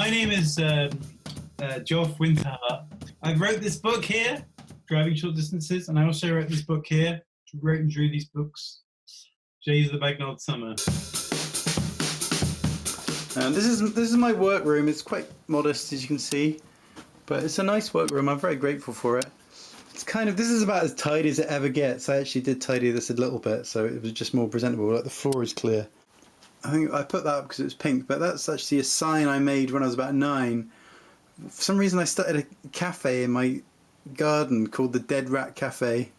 my name is Geoff Winterhart. I wrote this book here, Driving Short Distances, and I also wrote this book here, wrote and drew these books, Jays of the Bagnalled Summer. This is my workroom. It's quite modest, as you can see, but it's a nice workroom. I'm very grateful for it. It's this is about as tidy as it ever gets. I actually did tidy this a little bit, so it was just more presentable. Like the floor is clear. I think I put that up because it was pink, but that's actually a sign I made when I was about 9. For some reason I started a cafe in my garden called the Dead Rat Cafe.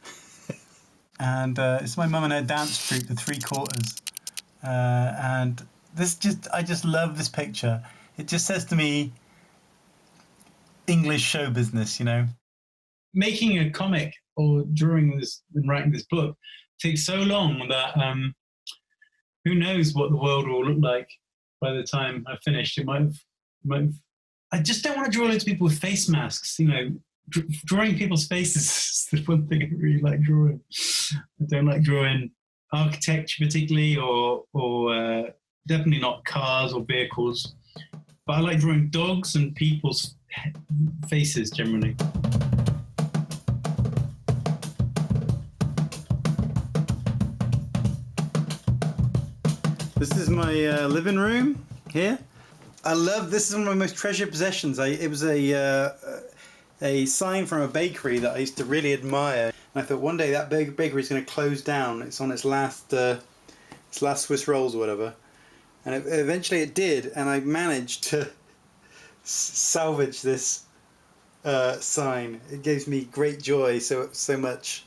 And it's my mum and her dance troupe, the Three Quarters. And I just love this picture. It just says to me, English show business, you know. Making a comic or drawing this and writing this book takes so long that who knows what the world will look like by the time I've finished. It might have. I just don't want to draw loads of people with face masks. You know, drawing people's faces is the one thing I really like drawing. I don't like drawing architecture particularly, or definitely not cars or vehicles. But I like drawing dogs and people's faces generally. This is my living room here. I love this. Is one of my most treasured possessions. It was a sign from a bakery that I used to really admire. And I thought one day that bakery is going to close down. It's on its last Swiss rolls or whatever. And eventually it did. And I managed to salvage this sign. It gives me great joy. So much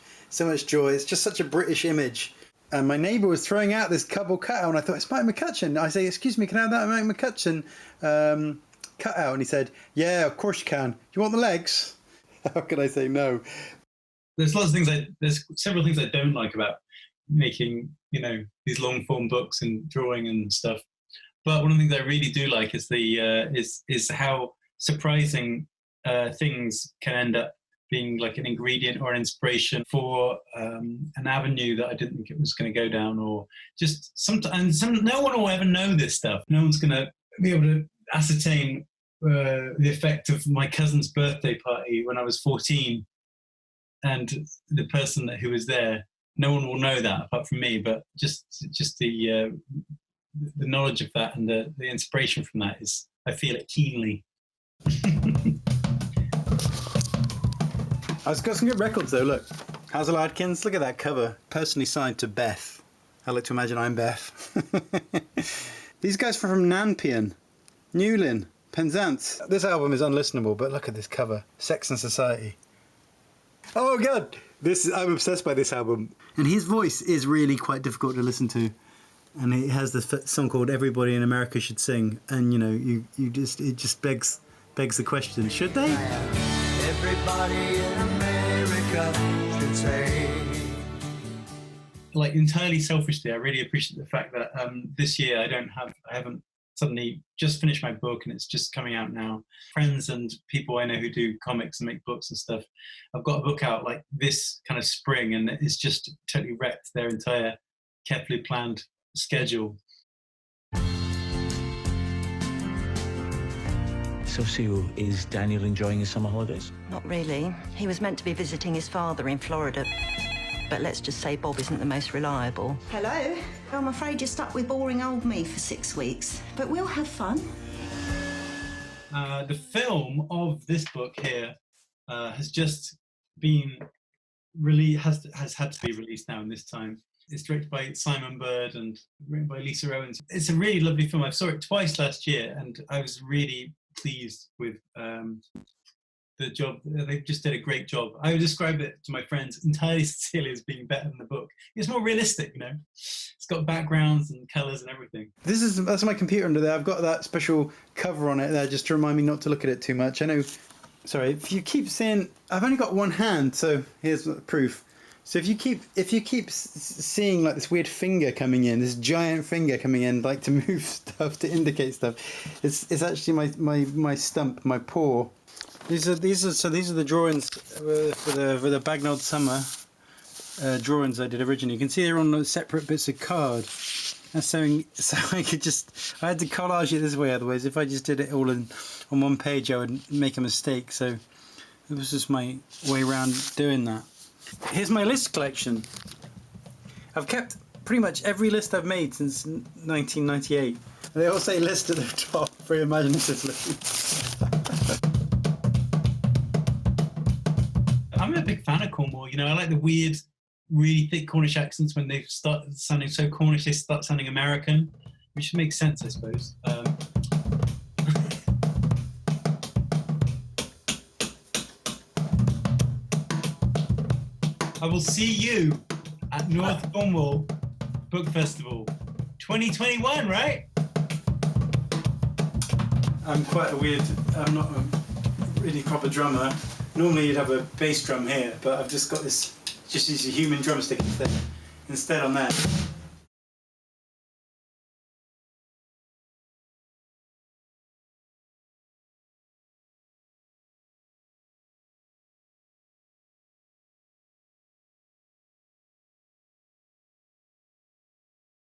joy. It's just such a British image. And my neighbour was throwing out this couple cutout, and I thought, it's Mike McCutcheon. I say, excuse me, can I have that Mike McCutcheon cutout? And he said, yeah, of course you can. Do you want the legs? How can I say no? There's several things I don't like about making, these long form books and drawing and stuff. But one of the things I really do like is is how surprising things can end up being like an ingredient or an inspiration for an avenue that I didn't think it was going to go down, or just no one will ever know this stuff. No one's going to be able to ascertain the effect of my cousin's birthday party when I was 14 and the person who was there. No one will know that apart from me, but just the knowledge of that and the inspiration from that I feel it keenly. I've got some good records though, look. Hazel Adkins, look at that cover. Personally signed to Beth. I like to imagine I'm Beth. These guys are from Nanpian, Newlyn, Penzance. This album is unlistenable, but look at this cover. Sex and Society. Oh God! I'm obsessed by this album. And his voice is really quite difficult to listen to. And he has this song called Everybody in America Should Sing. And it just begs the question, should they? Everybody in America should say. Like entirely selfishly, I really appreciate the fact that this year I haven't suddenly just finished my book and it's just coming out now. Friends and people I know who do comics and make books and stuff, I've got a book out like this kind of spring, and it's just totally wrecked their entire carefully planned schedule. So, Sue, is Daniel enjoying his summer holidays? Not really. He was meant to be visiting his father in Florida. But let's just say Bob isn't the most reliable. Hello? I'm afraid you're stuck with boring old me for 6 weeks. But we'll have fun. The film of this book here has just been has had to be released now in this time. It's directed by Simon Bird and written by Lisa Owens. It's a really lovely film. I saw it twice last year and I was really pleased with the job. They just did a great job. I would describe it to my friends entirely sincerely as being better than the book. It's more realistic, It's got backgrounds and colours and everything. That's my computer under there. I've got that special cover on it there just to remind me not to look at it too much. I know, sorry, if you keep saying, I've only got one hand, so here's the proof. So if you keep seeing like this weird finger coming in, this giant finger coming in, like to move stuff, to indicate stuff, it's actually my stump, my paw. These are the drawings for the Bagnalled Summer drawings I did originally. You can see they're on separate bits of card. That's so I could I had to collage it this way, otherwise if I just did it all on one page I would make a mistake, so it was just my way around doing that. Here's my list collection. I've kept pretty much every list I've made since 1998. They all say list at the top very imaginatively. I'm a big fan of Cornwall. You know, I like the weird, really thick Cornish accents. When they start sounding so Cornish, they start sounding American, which makes sense, I suppose. I will see you at North Cornwall Book Festival 2021, right? I'm not a really proper drummer. Normally you'd have a bass drum here, but I've just got this, just use a human drumstick instead on that.